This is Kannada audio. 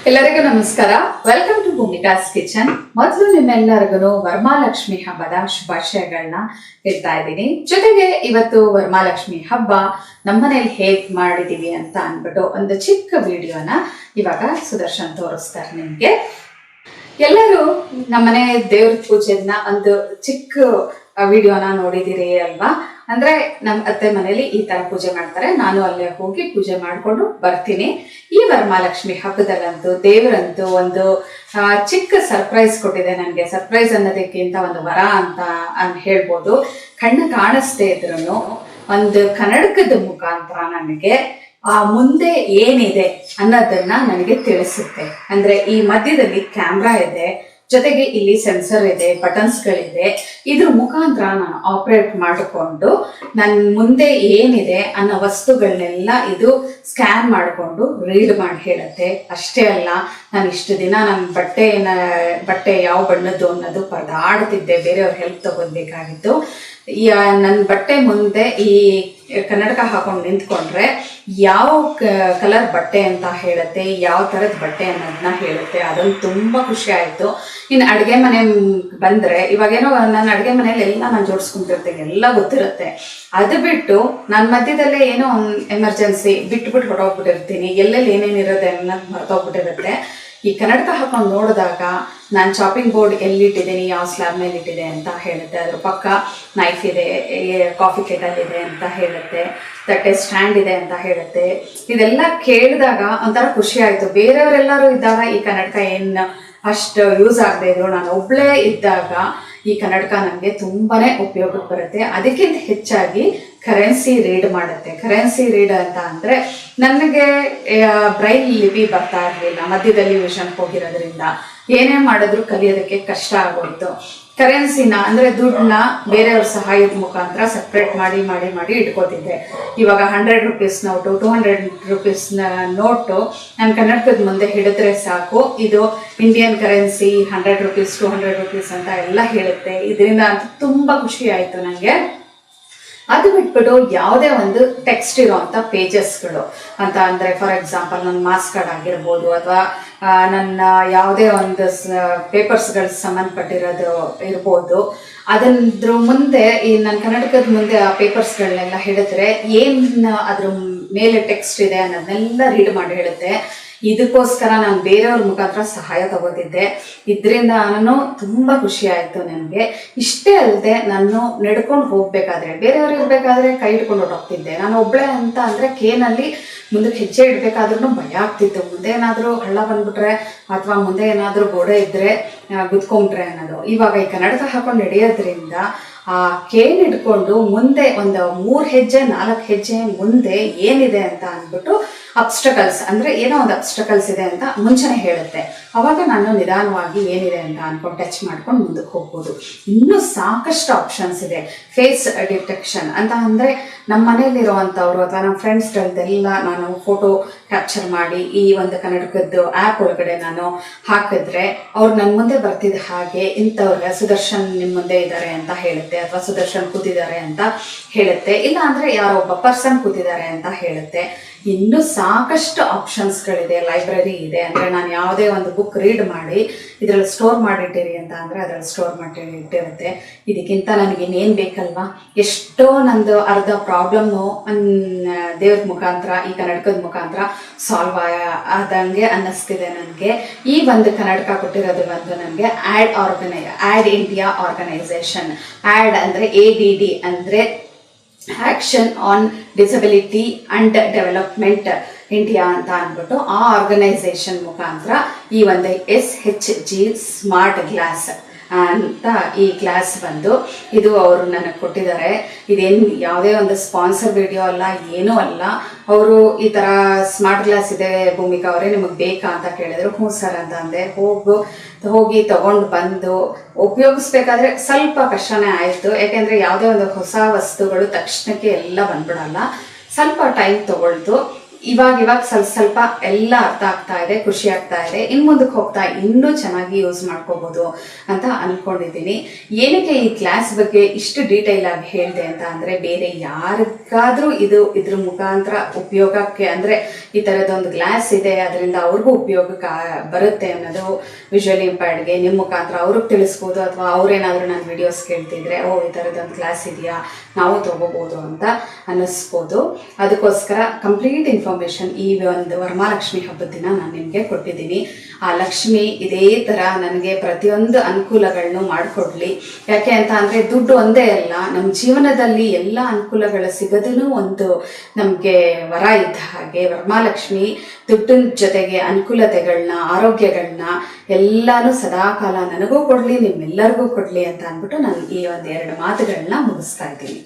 ಎಲ್ಲರಿಗೂ ನಮಸ್ಕಾರ. Welcome to Bhoomika's kitchen. ಮೊದಲು ನಿಮ್ಮೆಲ್ಲರಿಗೂ ವರಮಹಾಲಕ್ಷ್ಮಿ ಹಬ್ಬದ ಶುಭಾಶಯಗಳನ್ನ ಹೇಳ್ತಾ ಇದ್ದೀನಿ. ಜೊತೆಗೆ ಇವತ್ತು ವರಮಹಾಲಕ್ಷ್ಮಿ ಹಬ್ಬ ನಮ್ಮನೇಲಿ ಹೇಗ್ ಮಾಡಿದೀವಿ ಅಂತ ಅಂದ್ಬಿಟ್ಟು ಒಂದು ಚಿಕ್ಕ ವಿಡಿಯೋನ ಇವಾಗ ಸುದರ್ಶನ್ ತೋರಿಸ್ತಾರೆ ನಿಮ್ಗೆ. ಎಲ್ಲರೂ ನಮ್ಮನೆ ದೇವ್ರ ಪೂಜೆನ ಒಂದು ಚಿಕ್ಕ ವಿಡಿಯೋನ ನೋಡಿದಿರಿ ಅಲ್ವಾ? ಅಂದ್ರೆ ನಮ್ಮ ಅತ್ತೆ ಮನೇಲಿ ಈ ತರ ಪೂಜೆ ಮಾಡ್ತಾರೆ, ನಾನು ಅಲ್ಲೇ ಹೋಗಿ ಪೂಜೆ ಮಾಡ್ಕೊಂಡು ಬರ್ತೀನಿ. ಈ ವರಮಹಾಲಕ್ಷ್ಮಿ ಹಬ್ಬದಲ್ಲಂತೂ ದೇವರಂತೂ ಒಂದು ಚಿಕ್ಕ ಸರ್ಪ್ರೈಸ್ ಕೊಟ್ಟಿದೆ ನನಗೆ. ಸರ್ಪ್ರೈಸ್ ಅನ್ನೋದಕ್ಕಿಂತ ಒಂದು ವರ ಅಂತ ಹೇಳ್ಬೋದು. ಕಣ್ಣು ಕಾಣಿಸ್ದೇ ಇದ್ರು ಒಂದು ಕನ್ನಡಕದ ಮುಖಾಂತರ ನನಗೆ ಮುಂದೆ ಏನಿದೆ ಅನ್ನೋದನ್ನ ನನಗೆ ತಿಳಿಸುತ್ತೆ. ಅಂದ್ರೆ ಈ ಮಧ್ಯದಲ್ಲಿ ಕ್ಯಾಮ್ರಾ ಇದೆ, ಜೊತೆಗೆ ಇಲ್ಲಿ ಸೆನ್ಸರ್ ಇದೆ, ಬಟನ್ಸ್ಗಳಿದೆ. ಇದ್ರ ಮುಖಾಂತರ ನಾನು ಆಪರೇಟ್ ಮಾಡಿಕೊಂಡು ನನ್ನ ಮುಂದೆ ಏನಿದೆ ಅನ್ನೋ ವಸ್ತುಗಳನ್ನೆಲ್ಲ ಇದು ಸ್ಕ್ಯಾನ್ ಮಾಡಿಕೊಂಡು ರೀಡ್ ಮಾಡಿ ಹೇಳುತ್ತೆ. ಅಷ್ಟೇ ಅಲ್ಲ, ನಾನು ಇಷ್ಟು ದಿನ ನನ್ನ ಬಟ್ಟೆ ಯಾವ ಬಣ್ಣದ್ದು ಅನ್ನೋದು ಪರದಾಡ್ತಿದ್ದೆ, ಬೇರೆಯವ್ರ ಹೆಲ್ಪ್ ತಗೋಬೇಕಾಗಿತ್ತು. ನನ್ನ ಬಟ್ಟೆ ಮುಂದೆ ಈ ಕನ್ನಡಕ ಹಾಕೊಂಡು ನಿಂತ್ಕೊಂಡ್ರೆ ಯಾವ ಕಲರ್ ಬಟ್ಟೆ ಅಂತ ಹೇಳುತ್ತೆ, ಯಾವ ಥರದ ಬಟ್ಟೆ ಅನ್ನೋದನ್ನ ಹೇಳುತ್ತೆ. ಅದೊಂದು ತುಂಬ ಖುಷಿ ಆಯಿತು. ಇನ್ನು ಅಡುಗೆ ಮನೆ ಬಂದರೆ ಇವಾಗೇನೋ ನನ್ನ ಅಡುಗೆ ಮನೇಲಿ ಎಲ್ಲ ನಾನು ಜೋಡಿಸ್ಕೊಂತಿರ್ತೀನಿ, ಎಲ್ಲ ಗೊತ್ತಿರುತ್ತೆ. ಅದು ಬಿಟ್ಟು ನನ್ನ ಮಧ್ಯದಲ್ಲೇ ಏನೋ ಒಂದು ಎಮರ್ಜೆನ್ಸಿ ಬಿಟ್ಬಿಟ್ಟು ಹೊರಟೋಗ್ಬಿಟ್ಟಿರ್ತೀನಿ, ಎಲ್ಲೆಲ್ಲಿ ಏನೇನಿರೋದೆ ಅನ್ನೋದು ಮರ್ತೋಗ್ಬಿಟ್ಟಿರುತ್ತೆ. ಈ ಕನ್ನಡಕ ಹಾಕೊಂಡು ನೋಡಿದಾಗ ನಾನು ಚಾಪಿಂಗ್ ಬೋರ್ಡ್ ಎಲ್ಲಿಟ್ಟಿದ್ದೀನಿ, ಯಾವ ಸ್ಲ್ಯಾಬ್ ಮೇಲೆ ಇಟ್ಟಿದೆ ಅಂತ ಹೇಳುತ್ತೆ. ಅದ್ರ ಪಕ್ಕ ನೈಫ್ ಇದೆ, ಕಾಫಿ ಕೆಟಲ್ ಇದೆ ಅಂತ ಹೇಳುತ್ತೆ, ತಟ್ಟೆ ಸ್ಟ್ಯಾಂಡ್ ಇದೆ ಅಂತ ಹೇಳುತ್ತೆ. ಇದೆಲ್ಲ ಕೇಳಿದಾಗ ಒಂಥರ ಖುಷಿ ಆಯಿತು. ಬೇರೆಯವರೆಲ್ಲರೂ ಇದ್ದಾಗ ಈ ಕನ್ನಡಕ ಏನು ಅಷ್ಟು ಯೂಸ್ ಆಗದೆ ಇದ್ರು, ನಾನು ಒಬ್ಬಳೇ ಇದ್ದಾಗ ಈ ಕನ್ನಡಕ ನನಗೆ ತುಂಬಾನೇ ಉಪಯೋಗಕ್ಕೆ ಬರುತ್ತೆ. ಅದಕ್ಕಿಂತ ಹೆಚ್ಚಾಗಿ ಕರೆನ್ಸಿ ರೀಡ್ ಮಾಡುತ್ತೆ. ಕರೆನ್ಸಿ ರೀಡ್ ಅಂತ ಅಂದರೆ ನನಗೆ ಬ್ರೈಲ್ ಲಿಪಿ ಬರ್ತಾ ಇರಲಿಲ್ಲ, ಮಧ್ಯದಲ್ಲಿ ವಿಷನ್ಗೆ ಹೋಗಿರೋದ್ರಿಂದ ಏನೇ ಮಾಡಿದ್ರು ಕಲಿಯೋದಕ್ಕೆ ಕಷ್ಟ ಆಗೋಯ್ತು. ಕರೆನ್ಸಿನ ಅಂದರೆ ದುಡ್ಡನ್ನ ಬೇರೆಯವ್ರ ಸಹಾಯದ ಮುಖಾಂತರ ಸಪ್ರೇಟ್ ಮಾಡಿ ಇಟ್ಕೋತಿದ್ದೆ. ಇವಾಗ 100 ರೂಪೀಸ್ ನೋಟು, 200 ರೂಪೀಸ್ನ ನೋಟು ನನ್ನ ಕನ್ನಡಕದ ಮುಂದೆ ಹಿಡಿದ್ರೆ ಸಾಕು, ಇದು ಇಂಡಿಯನ್ ಕರೆನ್ಸಿ 100 ರೂಪೀಸ್ 200 ರೂಪೀಸ್ ಅಂತ ಎಲ್ಲ ಹೇಳುತ್ತೆ. ಇದರಿಂದ ಅಂತೂ ತುಂಬ ಖುಷಿ ಆಯಿತು ನನಗೆ. ಅದು ಬಿಟ್ಬಿಟ್ಟು ಯಾವುದೇ ಒಂದು ಟೆಕ್ಸ್ಟ್ ಇರೋವಂಥ ಪೇಜಸ್ಗಳು ಅಂತ ಅಂದರೆ, ಫಾರ್ ಎಕ್ಸಾಂಪಲ್ ನನ್ನ ಮಾರ್ಕ್ಸ್ ಕಾರ್ಡ್ ಆಗಿರ್ಬೋದು, ಅಥವಾ ನನ್ನ ಯಾವುದೇ ಒಂದು ಪೇಪರ್ಸ್ಗಳು ಸಂಬಂಧಪಟ್ಟಿರೋದು ಇರ್ಬೋದು, ಅದರ ಮುಂದೆ ಈ ನನ್ನ ಕನ್ನಡಕದ ಮುಂದೆ ಆ ಪೇಪರ್ಸ್ಗಳನ್ನೆಲ್ಲ ಹಿಡಿದ್ರೆ ಏನು ಅದ್ರ ಮೇಲೆ ಟೆಕ್ಸ್ಟ್ ಇದೆ ಅನ್ನೋದನ್ನೆಲ್ಲ ರೀಡ್ ಮಾಡಿ ಹೇಳುತ್ತೆ. ಇದಕ್ಕೋಸ್ಕರ ನಾನು ಬೇರೆಯವ್ರ ಮುಖಾಂತರ ಸಹಾಯ ತಗೋತಿದ್ದೆ. ಇದರಿಂದ ನಾನು ತುಂಬ ಖುಷಿ ಆಯಿತು ನನಗೆ. ಇಷ್ಟೇ ಅಲ್ಲದೆ ನಾನು ನಡ್ಕೊಂಡು ಹೋಗಬೇಕಾದ್ರೆ, ಬೇರೆಯವ್ರು ಇರಬೇಕಾದ್ರೆ ಕೈ ಹಿಡ್ಕೊಂಡು ಹೊರಟೋಗ್ತಿದ್ದೆ. ನಾನು ಒಬ್ಬಳೇ ಅಂತ ಅಂದರೆ ಕೇನಲ್ಲಿ ಮುಂದಕ್ಕೆ ಹೆಜ್ಜೆ ಇಡಬೇಕಾದ್ರೂ ಭಯ ಆಗ್ತಿತ್ತು. ಮುಂದೆ ಏನಾದರೂ ಹಳ್ಳ ಬಂದ್ಬಿಟ್ರೆ ಅಥವಾ ಮುಂದೆ ಏನಾದರೂ ಗೋಡೆ ಇದ್ದರೆ ಗುದ್ಕೊಂಡ್ರೆ ಅನ್ನೋದು. ಇವಾಗ ಈ ಕನ್ನಡಕ ಹಾಕೊಂಡು ನಡೆಯೋದ್ರಿಂದ ಆ ಕೇನ್ ಹಿಡ್ಕೊಂಡು ಮುಂದೆ ಒಂದು 3 ಹೆಜ್ಜೆ 4 ಹೆಜ್ಜೆ ಮುಂದೆ ಏನಿದೆ ಅಂತ ಅಂದ್ಬಿಟ್ಟು ಅಬ್ಸ್ಟಕಲ್ಸ್ ಅಂದರೆ ಏನೋ ಒಂದು ಅಬ್ಸ್ಟಕಲ್ಸ್ ಇದೆ ಅಂತ ಮುಂಚೆನೇ ಹೇಳುತ್ತೆ. ಅವಾಗ ನಾನು ನಿಧಾನವಾಗಿ ಏನಿದೆ ಅಂತ ಅನ್ಕೊಂಡು ಟಚ್ ಮಾಡ್ಕೊಂಡು ಮುಂದಕ್ಕೆ ಹೋಗ್ಬೋದು. ಇನ್ನೂ ಸಾಕಷ್ಟು ಆಪ್ಷನ್ಸ್ ಇದೆ. ಫೇಸ್ ಡಿಟೆಕ್ಷನ್ ಅಂತ ಅಂದರೆ ನಮ್ಮ ಮನೇಲಿರುವಂಥವ್ರು ಅಥವಾ ನಮ್ಮ ಫ್ರೆಂಡ್ಸ್ಗಳದ್ದೆಲ್ಲ ನಾನು ಫೋಟೋ ಕ್ಯಾಪ್ಚರ್ ಮಾಡಿ ಈ ಒಂದು ಕನ್ನಡಕದ್ದು ಆ್ಯಪ್ ಒಳಗಡೆ ನಾನು ಹಾಕಿದ್ರೆ ಅವ್ರು ನನ್ನ ಮುಂದೆ ಬರ್ತಿದ್ದ ಹಾಗೆ ಇಂಥವ್ರಿಗೆ ಸುದರ್ಶನ್ ನಿಮ್ಮ ಮುಂದೆ ಇದ್ದಾರೆ ಅಂತ ಹೇಳುತ್ತೆ, ಅಥವಾ ಸುದರ್ಶನ್ ಕೂತಿದ್ದಾರೆ ಅಂತ ಹೇಳುತ್ತೆ, ಇಲ್ಲ ಅಂದರೆ ಯಾರೋ ಒಬ್ಬ ಪರ್ಸನ್ ಕೂತಿದ್ದಾರೆ ಅಂತ ಹೇಳುತ್ತೆ. ಇನ್ನೂ ಸಾಕಷ್ಟು ಆಪ್ಷನ್ಸ್ಗಳಿದೆ. ಲೈಬ್ರರಿ ಇದೆ, ಅಂದರೆ ನಾನು ಯಾವುದೇ ಒಂದು ಬುಕ್ ರೀಡ್ ಮಾಡಿ ಇದರಲ್ಲಿ ಸ್ಟೋರ್ ಮಾಡಿಟ್ಟಿರಿ ಅಂತ ಅಂದರೆ ಅದರಲ್ಲಿ ಸ್ಟೋರ್ ಮಾಡಿ ಇಟ್ಟಿರುತ್ತೆ. ಇದಕ್ಕಿಂತ ನನಗೆ ಇನ್ನೇನು ಬೇಕಲ್ವಾ? ಎಷ್ಟೋ ನಂದು ಅರ್ಧ ಪ್ರಾಬ್ಲಮ್ಮು ದೇವ್ರ ಮುಖಾಂತರ, ಈ ಕನ್ನಡಕದ ಮುಖಾಂತರ ಸಾಲ್ವ್ ಆದಂಗೆ ಅನ್ನಿಸ್ತಿದೆ ನನಗೆ. ಈ ಒಂದು ಕನ್ನಡಕ ಕೊಟ್ಟಿರೋದು ಬಂದು ನನಗೆ ಆ್ಯಡ್ ಇಂಡಿಯಾ ಆರ್ಗನೈಸೇಷನ್. ಆ್ಯಡ್ ಅಂದರೆ ADD ಅಂದರೆ action on disability and development India ಅಂತ ಅಂದ್ಬಿಟ್ಟು ಆ ಆರ್ಗನೈಸೇಷನ್ ಮುಖಾಂತರ ಈ ಒಂದು SHG ಸ್ಮಾರ್ಟ್ ಗ್ಲಾಸ್ ಅಂತ ಈ ಗ್ಲಾಸ್ ಬಂದು ಇದು ಅವರು ನನಗೆ ಕೊಟ್ಟಿದ್ದಾರೆ. ಇದೇನು ಯಾವುದೇ ಒಂದು ಸ್ಪಾನ್ಸರ್ ವಿಡಿಯೋ ಅಲ್ಲ, ಏನೂ ಅಲ್ಲ. ಅವರು ಈ ಥರ ಸ್ಮಾರ್ಟ್ ಗ್ಲಾಸ್ ಇದೆ ಭೂಮಿಕಾ ಅವರೇ, ನಿಮಗೆ ಬೇಕಾ ಅಂತ ಕೇಳಿದ್ರು. ಹ್ಞೂ ಸರ್ ಅಂತ ಅಂದೆ. ಹೋಗಿ ತಗೊಂಡು ಬಂದು ಉಪಯೋಗಿಸ್ಬೇಕಾದ್ರೆ ಸ್ವಲ್ಪ ಕಷ್ಟನೇ ಆಯಿತು. ಯಾಕೆಂದರೆ ಯಾವುದೇ ಒಂದು ಹೊಸ ವಸ್ತುಗಳು ತಕ್ಷಣಕ್ಕೆ ಎಲ್ಲ ಬಂದ್ಬಿಡಲ್ಲ, ಸ್ವಲ್ಪ ಟೈಮ್ ತಗೊಳ್ತು. ಇವಾಗ ಸ್ವಲ್ಪ ಎಲ್ಲ ಅರ್ಥ ಆಗ್ತಾ ಇದೆ, ಖುಷಿ ಆಗ್ತಾ ಇದೆ. ಇನ್ನು ಮುಂದಕ್ಕೆ ಹೋಗ್ತಾ ಇನ್ನೂ ಚೆನ್ನಾಗಿ ಯೂಸ್ ಮಾಡ್ಕೋಬಹುದು ಅಂತ ಅನ್ಕೊಂಡಿದ್ದೀನಿ. ಏನಕ್ಕೆ ಈ ಕ್ಲಾಸ್ ಬಗ್ಗೆ ಇಷ್ಟು ಡೀಟೇಲ್ ಆಗಿ ಹೇಳಿದೆ ಅಂತ ಅಂದ್ರೆ, ಬೇರೆ ಯಾರಿಗಾದ್ರೂ ಇದ್ರ ಮುಖಾಂತರ ಉಪಯೋಗಕ್ಕೆ ಅಂದ್ರೆ ಈ ತರದೊಂದು ಗ್ಲಾಸ್ ಇದೆ ಅದರಿಂದ ಅವ್ರಿಗೂ ಉಪಯೋಗಕ್ಕೆ ಬರುತ್ತೆ ಅನ್ನೋದು ವಿಜುವಲಿ ಇಂಪೈರ್ಡ್ಗೆ ನಿಮ್ಮ ಮುಖಾಂತರ ಅವ್ರಿಗೆ ತಿಳಿಸ್ಬೋದು. ಅಥವಾ ಅವ್ರೇನಾದ್ರೂ ನನ್ನ ವಿಡಿಯೋಸ್ ಕೇಳ್ತಿದ್ರೆ ಓ ಈ ಥರದೊಂದು ಕ್ಲಾಸ್ ಇದೆಯಾ ನಾವು ತಗೋಬೋದು ಅಂತ ಅನ್ನಿಸ್ಬೋದು. ಅದಕ್ಕೋಸ್ಕರ ಕಂಪ್ಲೀಟ್ ಇನ್ಫಾರ್ಮೇಶನ್ ಈ ಒಂದು ವರಮಹಾಲಕ್ಷ್ಮಿ ಹಬ್ಬದ ದಿನ ನಾನು ನಿಮಗೆ ಕೊಟ್ಟಿದ್ದೀನಿ. ಆ ಲಕ್ಷ್ಮಿ ಇದೇ ಥರ ನನಗೆ ಪ್ರತಿಯೊಂದು ಅನುಕೂಲಗಳನ್ನು ಮಾಡಿಕೊಡ್ಲಿ. ಯಾಕೆ ಅಂತ ಅಂದರೆ ದುಡ್ಡು ಒಂದೇ ಅಲ್ಲ, ನಮ್ಮ ಜೀವನದಲ್ಲಿ ಎಲ್ಲ ಅನುಕೂಲಗಳು ಸಿಗೋದೂ ಒಂದು ನಮಗೆ ವರ ಇದ್ದ ಹಾಗೆ ವರಮಹಾಲಕ್ಷ್ಮಿ ದುಡ್ಡಿನ ಜೊತೆಗೆ ಅನುಕೂಲತೆಗಳನ್ನ, ಆರೋಗ್ಯಗಳನ್ನ ಎಲ್ಲಾನು ಸದಾಕಾಲ ನನಗೂ ಕೊಡಲಿ, ನಿಮ್ಮೆಲ್ಲರಿಗೂ ಕೊಡಲಿ ಅಂತ ಅಂದ್ಬಿಟ್ಟು ನಾನು ಈ 2 ಮಾತುಗಳನ್ನ ಮುಗಿಸ್ತಾ ಇದ್ದೀನಿ.